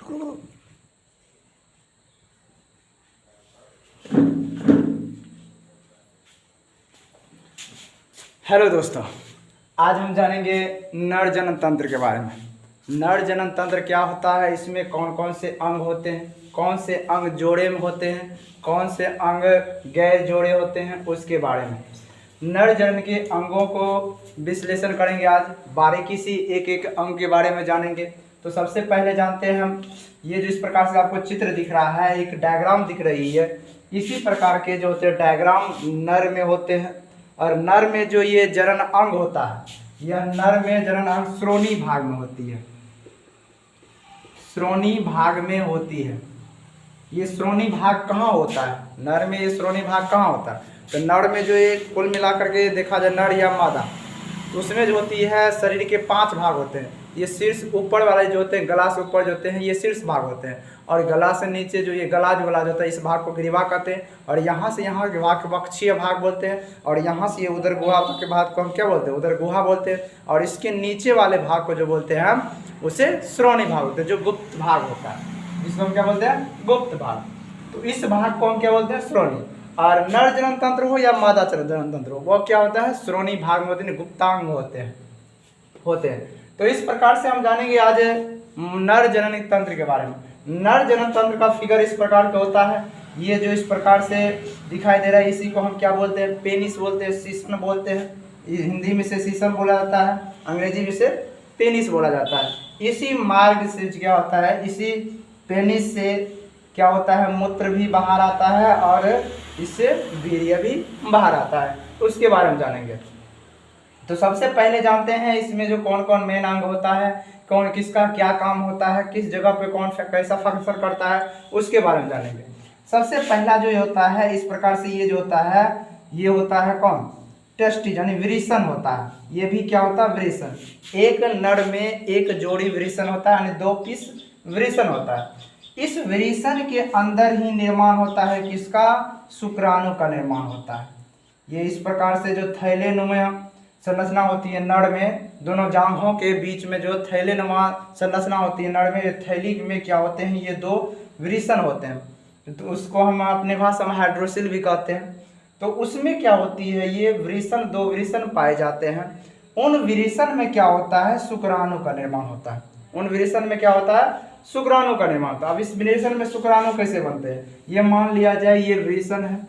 Hello दोस्तों, आज हम जानेंगे नर जनन तंत्र के बारे में। नर जनन तंत्र क्या होता है, इसमें कौन कौन से अंग होते हैं, कौन से अंग जोड़े में होते हैं, कौन से अंग गैर जोड़े होते हैं, उसके बारे में। नर जनन के अंगों को विश्लेषण करेंगे आज, बारीकी से एक एक अंग के बारे में जानेंगे। तो सबसे पहले जानते हैं हम, ये जो इस प्रकार से आपको चित्र दिख रहा है, एक डायग्राम दिख रही है, इसी प्रकार के जो होते हैं डायग्राम नर में होते हैं। और नर में जो ये जनन अंग होता है, यह नर में जनन अंग श्रोणी भाग में होती है, श्रोणी भाग में होती है। ये श्रोणी भाग कहाँ होता है, नर में ये श्रोणी भाग कहाँ होता है? तो नर में जो ये कुल मिलाकर के देखा जाए नर या मादा, तो उसमें जो होती है शरीर के 5 भाग होते हैं। ये शीर्ष ऊपर वाले जो होते हैं, गला से ऊपर जो होते हैं, ये शीर्ष भाग होते हैं। और गला से नीचे जो ये गला जो वाला जो होता है, इस भाग को ग्रीवा कहते हैं। और यहाँ से यहाँ के भाग को वक्षीय भाग बोलते हैं। और यहाँ से ये उदर गुहा के भाग को हम क्या बोलते हैं, उदर गुहा बोलते हैं। और इसके नीचे वाले भाग को जो बोलते हैं हम, उसे श्रोणी भाग बोलते हैं, जो गुप्त भाग होता है, जिसको हम क्या बोलते हैं, गुप्त भाग। तो इस भाग को हम क्या बोलते हैं, श्रोणी। और नर जनन तंत्र हो या मादा जनन तंत्र हो, वो क्या होता है, श्रोणी भाग में होते हैं, गुप्तांग होते हैं। तो इस प्रकार से हम जानेंगे आज नर जनन तंत्र के बारे में। नर जनन तंत्र का फिगर इस प्रकार का होता है, ये जो इस प्रकार से दिखाई दे रहा है, इसी को हम क्या बोलते हैं, पेनिस बोलते हैं, सीसन बोलते हैं। हिंदी में से सीसन बोला जाता है, अंग्रेजी में से पेनिस बोला जाता है। इसी मार्ग से क्या होता है, इसी पेनिस से क्या होता है, मूत्र भी बाहर आता है और इससे वीर्य भी बाहर आता है। तो उसके बारे में जानेंगे। तो सबसे पहले जानते हैं इसमें जो कौन कौन मेन अंग होता है, कौन किसका क्या काम होता है, किस जगह पे कौन कैसा फंक्शन करता है, उसके बारे में जानेंगे। सबसे पहला जो होता है, इस प्रकार से ये जो होता है, ये होता है कौन, टेस्टिस, यानी वृषण होता है। ये भी क्या होता है, वृषण। एक नर में एक जोड़ी वृषण होता है, यानी 2 पीस वृषण होता है। इस वृषण के अंदर ही निर्माण होता है किसका, शुक्राणु का निर्माण होता है। ये इस प्रकार से जो थैलेनुमा संरचना होती है नर में, दोनों जांघों के बीच में जो थैलेनुमा संरचना होती है नर में, थैली में क्या होते हैं, ये 2 वृषण होते हैं। तो उसको हम अपने भाषा में हाइड्रोसिल भी कहते हैं। तो उसमें क्या होती है, ये वृषण 2 वृषण पाए जाते हैं। उन वृषण में क्या होता है, शुक्राणु का निर्माण होता है। उन वृषण में क्या होता है, शुक्राणु का निर्माण होता है। अब इस वृषण में शुक्राणु कैसे बनते हैं, ये मान लिया जाए ये वृषण है,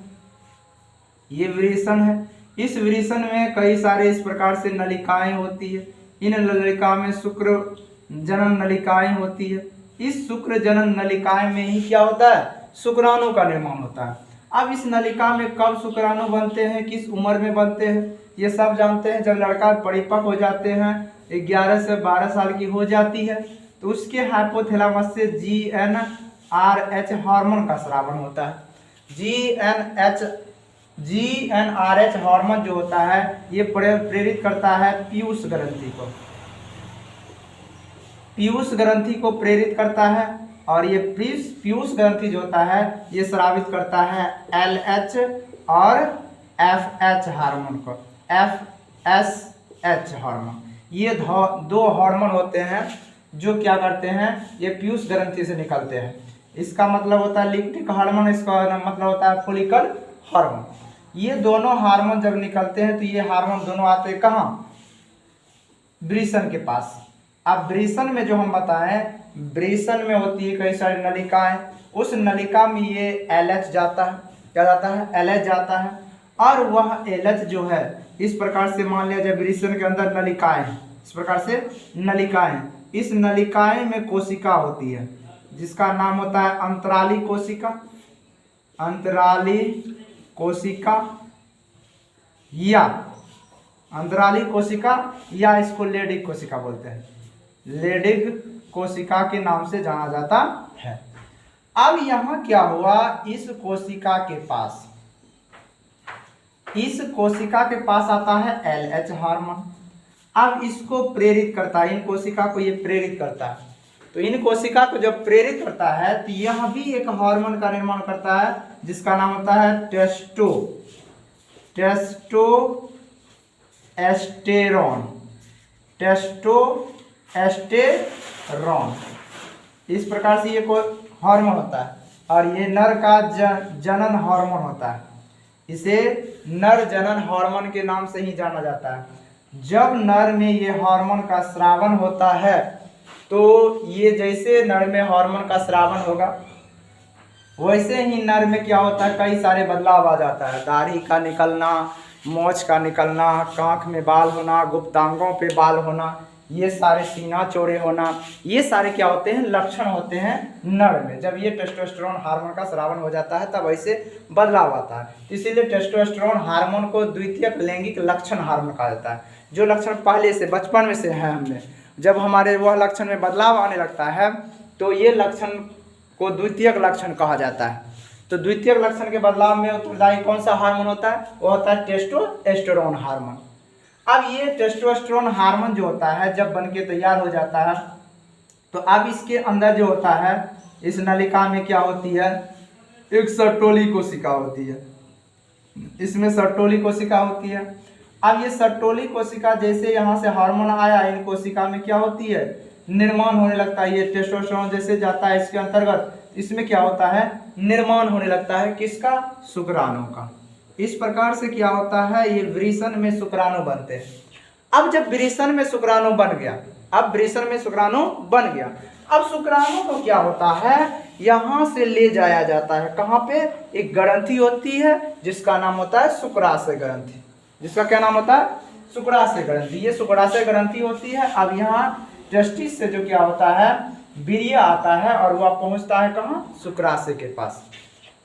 ये वृषण है। इस वृषण में कई सारे इस प्रकार से नलिकाएं होती है। इन नलिका में शुक्र जनन नलिकाएं होती है। इस शुक्र जनन नलिकाएं में ही क्या होता है, शुक्राणु का निर्माण होता है। अब इस नलिका में कब शुक्राणु बनते हैं, किस उम्र में बनते हैं, ये सब जानते हैं। जब लड़का परिपक्व हो जाते हैं, 11 से 12 साल की हो जाती है, तो उसके हाइपोथैलेमस से GnRH हार्मोन का स्रावन होता है। GnRH हार्मोन जो होता है, ये प्रेरित करता है पीयूष ग्रंथि को, पीयूष ग्रंथि को प्रेरित करता है। और ये पीयूष ग्रंथि जो होता है, ये स्रावित करता है LH और FH हार्मोन को, FSH हार्मोन। ये 2 हार्मोन होते हैं जो क्या करते हैं, ये पीयूष ग्रंथि से निकलते हैं। इसका मतलब होता है लिक्टिक हार्मोन, इसका मतलब होता है फोलिकल हार्मोन। ये दोनों हार्मोन जब निकलते हैं, तो ये हार्मोन दोनों आते हैं कहाँ, वृषण के पास। अब वृषण में जो हम बताएं, वृषण में होती है कई सारी नलिकाएं। उस नलिका में ये LH जाता है, क्या जाता है, LH जाता है। और वह LH जो है, इस प्रकार से मान लिया जाए वृषण के अंदर नलिकाएं, इस प्रकार से नलिकाएं, इस नलिकाएं में कोशिका होती है, जिसका नाम होता है अंतराली कोशिका, अंतराली कोशिका या अंतराली कोशिका, या इसको लेडिक कोशिका बोलते हैं, लेडिक कोशिका के नाम से जाना जाता है। अब यहाँ क्या हुआ, इस कोशिका के पास आता है LH हार्मोन। अब इसको प्रेरित करता है, इन कोशिका को ये प्रेरित करता है। तो इन कोशिका को जब प्रेरित करता है, तो यह भी एक हार्मोन का निर्माण करता है, जिसका नाम होता है टेस्टोस्टेरोन। इस प्रकार से ये कोई हार्मोन होता है। और ये नर का जनन हार्मोन होता है। इसे नर जनन हार्मोन के नाम से ही जाना जाता है। जब नर में ये हार्मोन का स्रावन होता है तो ये जैसे नर में हार्मोन का स्रावन होगा वैसे ही नर में क्या होता है, कई सारे बदलाव आ जाता है। दाढ़ी का निकलना, मोछ का निकलना, कांख में बाल होना, गुप्तांगों पे बाल होना, ये सारे सीना चौड़े होना, ये सारे क्या होते हैं, लक्षण होते हैं नर में। जब ये टेस्टोस्टेरोन हार्मोन का स्रावन हो जाता है तब ऐसे बदलाव आता है। इसीलिए टेस्टोस्टेरोन हार्मोन को द्वितीयक लैंगिक लक्षण हार्मोन कहा जाता है। जो लक्षण पहले से बचपन में से है हमें, जब हमारे वह लक्षण में बदलाव आने लगता है तो ये लक्षण को द्वितीयक लक्षण कहा जाता है। तो द्वितीयक लक्षण के बदलाव में उत्तरदायी कौन सा हार्मोन होता है, वो होता है टेस्टोस्टेरोन हार्मोन। अब ये टेस्टोस्टेरोन हार्मोन जो होता है जब बन के तैयार हो जाता है तो अब इसके अंदर जो होता है, इस नलिका में क्या होती है, एक सर्टोली कोशिका होती है। इसमें सर्टोली कोशिका होती है। अब ये सर्टोली कोशिका जैसे यहाँ से हार्मोन आया, इन कोशिका में क्या होती है, निर्माण होने लगता है। ये टेस्टोस्टेरोन जैसे जाता है इसके अंतर्गत, इसमें क्या होता है, निर्माण होने लगता है किसका, शुक्राणु का। इस प्रकार से क्या होता है, ये वृषण में शुक्राणु बनते हैं। अब जब वृषण में शुक्राणु बन गया, अब वृषण में शुक्राणु बन गया, अब शुक्राणु को क्या होता है, यहाँ से ले जाया जाता है कहाँ पे, एक ग्रंथि होती है जिसका नाम होता है शुक्राशय ग्रंथि। जिसका क्या नाम होता है, शुक्राशय ग्रंथि। ये शुक्राशय ग्रंथि होती है। अब यहाँ टेस्टिस से जो क्या होता है, वीर्य आता है और वह पहुंचता है कहाँ, शुक्राशय के पास।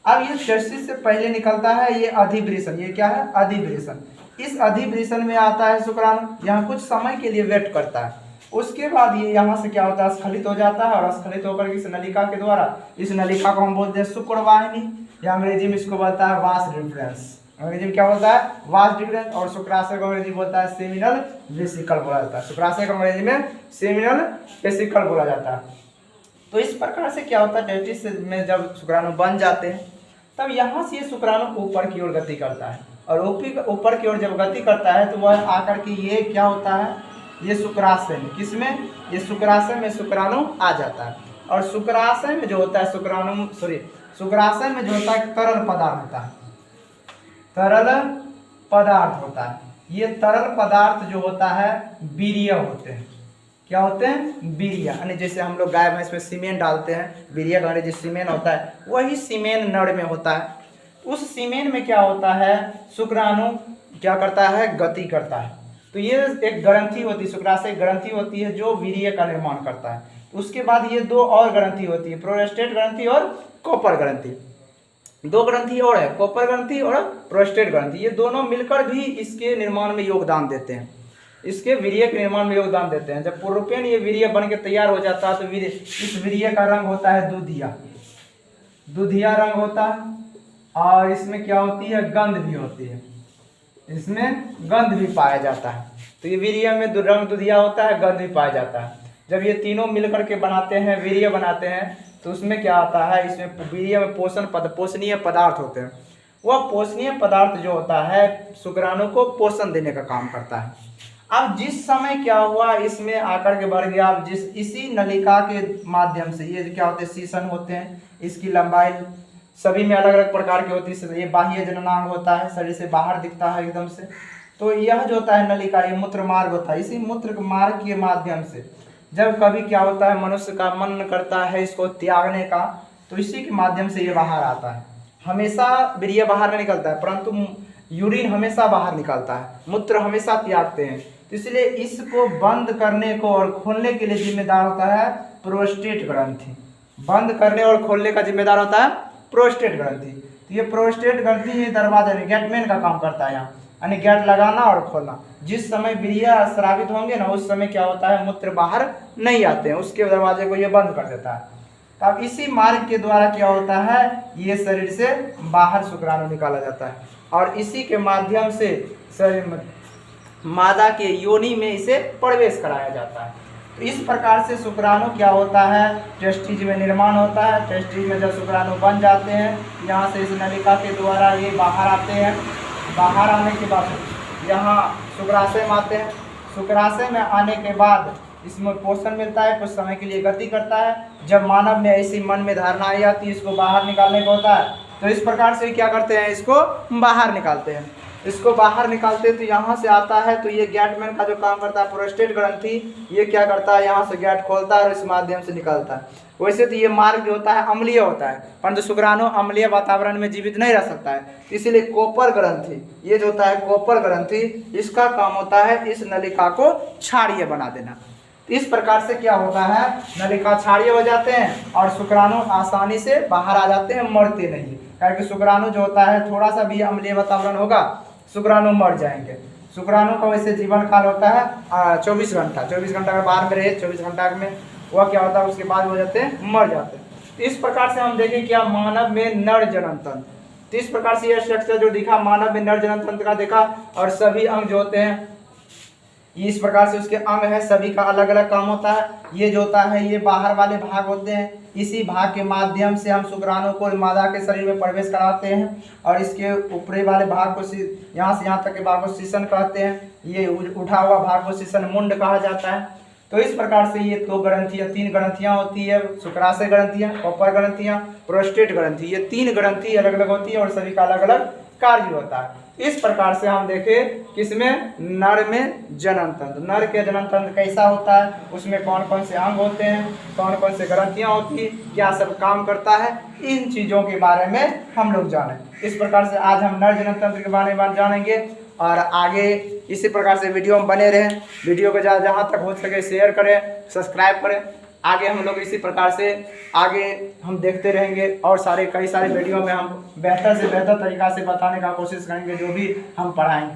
अब ये टेस्टिस से पहले निकलता है ये अधिवृषण। ये क्या है, अधिवृषण। इस अधिवृषण में आता है शुक्राणु, यहाँ कुछ समय के लिए वेट करता है। उसके बाद ये यहाँ से क्या होता है, स्खलित हो जाता है और स्खलित होकर इस नलिका के द्वारा, इस नलिका को हम बोलते हैं शुक्रवाहिनी, या अंग्रेजी में इसको बोलता है वास डिफरेंस। अंग्रेजी में क्या बोलता है, वास डिफरेंस। और शुक्राशय को अंग्रेजी बोलता है सेमिनल वेसिकल बोला जाता है। शुक्राशय को अंग्रेजी में सेमिनल वेसिकल बोला जाता है। तो इस प्रकार से क्या होता है, टेस्टिस में जब शुक्राणु बन जाते हैं तब यहाँ से ये शुक्राणु ऊपर की ओर गति करता है। और ऊपर की ओर जब गति करता है तो वह आकर के ये क्या होता है, ये शुक्राशय में, किसमें, ये शुक्राशय में शुक्राणु आ जाता है। और शुक्राशय में जो होता है शुक्राशय में जो होता है तरल पदार्थ होता है, तरल पदार्थ होता है। ये तरल पदार्थ जो होता है वीर्य होते हैं। क्या होते हैं, वीर्य। यानी जैसे हम लोग गाय भैंस में सीमेन डालते हैं, वीर्य का अंग्रेजी सीमेन होता है, वही सीमेन नर में होता है। उस सीमेन में क्या होता है, शुक्राणु क्या करता है, गति करता है। तो ये एक ग्रंथि होती है, शुक्राशय ग्रंथि होती है जो वीर्य का निर्माण करता है। उसके बाद ये दो और ग्रंथि होती है, प्रोस्टेट ग्रंथि और कॉपर ग्रंथि। दो ग्रंथि और है, कॉपर ग्रंथि और प्रोस्टेट ग्रंथि। ये दोनों मिलकर भी इसके निर्माण में योगदान देते हैं, इसके वीर्य के निर्माण में योगदान देते हैं। जब पूर्वपेन ये वीर्य बन के तैयार हो जाता है तो इस वीर्य का रंग होता है दुधिया रंग होता है। और इसमें क्या होती है, गंध भी होती है, इसमें गंध भी पाया जाता है। तो ये वीर्य में रंग दुधिया होता है, गंध भी पाया जाता है। जब ये तीनों मिलकर के बनाते हैं, वीर्य बनाते हैं, तो उसमें क्या आता है, इसमें वीर्य में पोषणीय पदार्थ होते हैं। वह पोषणीय पदार्थ जो होता है शुक्राणु को पोषण देने का काम करता है। अब जिस समय क्या हुआ, इसमें आकर के बढ़ गया। अब इसी नलिका के माध्यम से ये क्या होते हैं, शीशन होते हैं। इसकी लंबाई सभी में अलग अलग प्रकार की होती है। ये बाह्य जननांग होता है, शरीर से बाहर दिखता है एकदम से। तो यह जो होता है नलिका, ये मूत्र मार्ग होता है। इसी मूत्र मार्ग के माध्यम से जब कभी क्या होता है, मनुष्य का मन करता है इसको त्यागने का, तो इसी के माध्यम से ये बाहर आता है। हमेशा वीर्य बाहर नहीं निकलता है, परंतु यूरिन हमेशा बाहर निकलता है, मूत्र हमेशा त्यागते हैं। तो इसलिए इसको बंद करने को और खोलने के लिए जिम्मेदार होता है प्रोस्टेट ग्रंथि। बंद करने और खोलने का जिम्मेदार होता है प्रोस्टेट ग्रंथि। तो ये प्रोस्टेट ग्रंथि ये दरवाजा गेटमैन का काम करता है यहाँ, यानी गेट लगाना और खोलना। जिस समय वीर्य स्रावित होंगे ना, उस समय क्या होता है, मूत्र बाहर नहीं आते हैं, उसके दरवाजे को ये बंद कर देता है। तो अब इसी मार्ग के द्वारा क्या होता है, ये शरीर से बाहर शुक्राणु निकाला जाता है और इसी के माध्यम से शरीर मादा के योनि में इसे प्रवेश कराया जाता है। तो इस प्रकार से शुक्राणु क्या होता है, टेस्टिज में निर्माण होता है। टेस्टिज में जब शुक्राणु बन जाते हैं, यहाँ से इस नलिका के द्वारा ये बाहर आते हैं। बाहर आने के बाद यहाँ शुक्राशय में आते हैं। शुक्राशय में आने के बाद इसमें पोषण मिलता है, कुछ समय के लिए गति करता है। जब मानव में ऐसी मन में धारणा आई जाती है इसको बाहर निकालने को होता है, तो इस प्रकार से क्या करते हैं, इसको बाहर निकालते हैं। इसको बाहर निकालते हैं तो यहाँ से आता है, तो ये गैटमैन का जो काम करता है प्रोस्टेट ग्रंथि, ये क्या करता है, यहाँ से गैट खोलता है और इस माध्यम से निकलता है। वैसे तो ये मार्ग जो होता है अम्लीय होता है, परंतु शुक्राणु अम्लीय वातावरण में जीवित नहीं रह सकता है, इसीलिए कोपर ग्रंथि, ये जो होता है कोपर ग्रंथि, इसका काम होता है इस नलिका को क्षारीय बना देना। इस प्रकार से क्या होता है, नलिका क्षारीय हो जाते हैं और शुक्राणु आसानी से बाहर आ जाते हैं, मरते नहीं। क्योंकि शुक्राणु जो होता है थोड़ा सा भी अम्लीय वातावरण होगा शुक्राणु मर जाएंगे। शुक्राणु का वैसे जीवन काल होता है 24 घंटा, 24 घंटा अगर बाहर में रहे 24 घंटा में वह क्या होता है, उसके बाद हो जाते हैं, मर जाते हैं। तो इस प्रकार से हम देखें क्या मानव में नर जनन तंत्र, तो इस प्रकार से यह स्ट्रक्चर जो दिखा मानव में नर जनन तंत्र का देखा, और सभी अंग जो होते हैं इस प्रकार से उसके अंग है, सभी का अलग अलग काम होता है। ये जो होता है ये बाहर वाले भाग होते हैं, इसी भाग के माध्यम से हम शुक्राणु को मादा के शरीर में प्रवेश कराते हैं, और इसके ऊपरी वाले भाग को यहाँ से यहाँ तक के भाग को शीशन कहते हैं। ये उठा हुआ भाग को शीशन मुंड कहा जाता है। तो इस प्रकार से ये 2 ग्रंथियाँ 3 ग्रंथियाँ होती है, शुक्राशय ग्रंथियाँ, कोपर ग्रंथियाँ, प्रोस्टेट ग्रंथि, ये 3 ग्रंथि अलग अलग होती है और सभी का अलग अलग कार्य होता है। इस प्रकार से हम देखें किसमें, नर में जनन तंत्र, नर के जनन तंत्र कैसा होता है, उसमें कौन कौन से अंग होते हैं, कौन कौन से ग्रंथियाँ होती है, क्या सब काम करता है, इन चीज़ों के बारे में हम लोग जानें। इस प्रकार से आज हम नर जनन तंत्र के बारे में जानेंगे, और आगे इसी प्रकार से वीडियो में बने रहें। वीडियो को जहाँ तक हो सके शेयर करें, सब्सक्राइब करें। आगे हम लोग इसी प्रकार से आगे हम देखते रहेंगे, और कई सारे वीडियो में हम बेहतर से बेहतर तरीक़ा से बताने का कोशिश करेंगे जो भी हम पढ़ाएंगे।